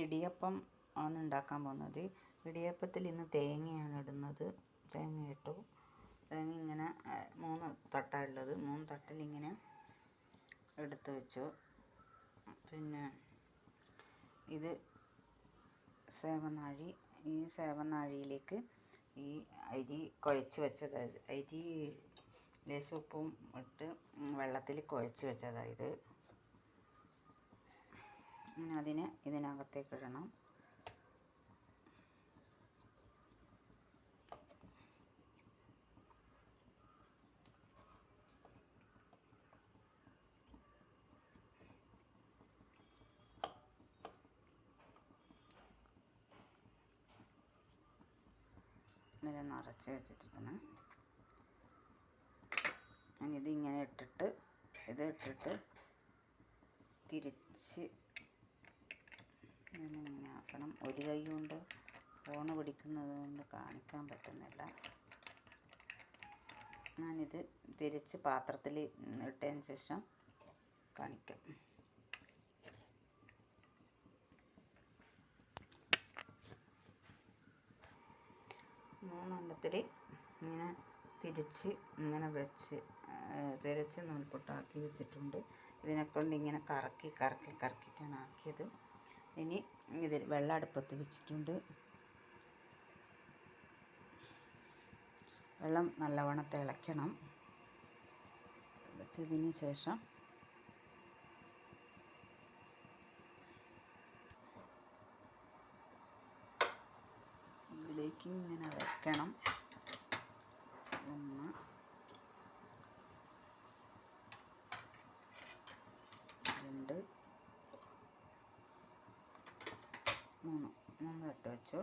ഇടിയപ്പം ആണ് ഉണ്ടാക്കാൻ പോകുന്നത്. ഇടിയപ്പത്തിൽ ഇന്ന് തേങ്ങയാണ് ഇടുന്നത്. തേങ്ങ ഇട്ടു. തേങ്ങ ഇങ്ങനെ 3 തട്ടാണ് ഉള്ളത്. 3 തട്ടിൽ ഇങ്ങനെ എടുത്ത് വെച്ചു. പിന്നെ ഇത് സേവനാഴി. ഈ സേവനാഴിയിലേക്ക് ഈ അരി കുഴച്ച് വെച്ചത്, അരി ലേശം ഉപ്പും ഇട്ട് വെള്ളത്തിൽ കുഴച്ച് വെച്ചതായത്. അതിനെ ഇതിനകത്തേക്ക് ഇടണം. ഇതിനെ നിറച്ച് വെച്ചിട്ടാണ്. ഇതിങ്ങനെ ഇട്ടിട്ട് തിരിച്ച് ഇങ്ങനെ ആക്കണം. ഒരു കൈ കൊണ്ട് ഫോണ് പിടിക്കുന്നത് കൊണ്ട് കാണിക്കാൻ പറ്റുന്നില്ല. ഞാനിത് തിരിച്ച് പാത്രത്തിൽ ഇട്ടതിന് ശേഷം കാണിക്കാം. മൂന്നെണ്ണത്തിൽ ഇങ്ങനെ തിരിച്ച് ഇങ്ങനെ വെച്ച് തിരിച്ച് നൂൽപുട്ടാക്കി വെച്ചിട്ടുണ്ട്. ഇതിനെക്കൊണ്ട് ഇങ്ങനെ കറക്കിയിട്ടാണ് ആക്കിയത്. ഇനി ഇതിൽ വെള്ളം അടുപ്പത്ത് വെച്ചിട്ടുണ്ട്. വെള്ളം നല്ലവണ്ണം തിളയ്ക്കണം. തിളച്ചതിന് ശേഷം ഇതിലേക്ക് ഇങ്ങനെ വെക്കണം. 1 2 3 തട്ട് വെച്ചു.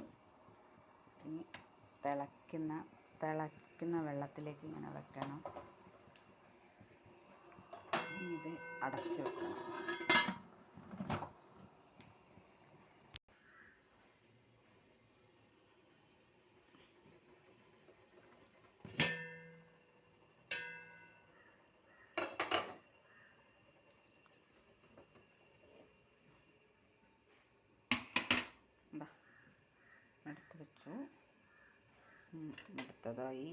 ഇനി തിളയ്ക്കുന്ന വെള്ളത്തിലേക്ക് ഇങ്ങനെ വെക്കണം. ഇത് അടച്ച് വെക്കണം. എടുത്ത് വെച്ചു. അടുത്തതായി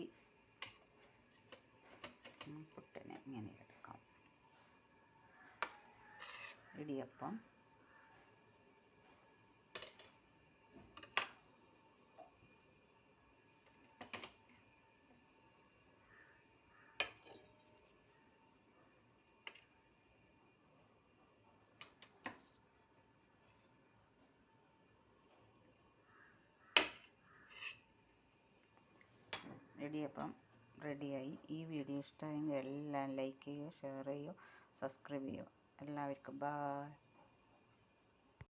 പുട്ടിനെ ഇങ്ങനെ എടുക്കാം. ഇടിയപ്പം റെഡിയായി. ഈ വീഡിയോ ഇഷ്ടമായെങ്കിൽ എല്ലാം ലൈക്ക് ചെയ്യുക, ഷെയർ ചെയ്യുക, സബ്സ്ക്രൈബ് ചെയ്യുക. എല്ലാവർക്കും ബൈ.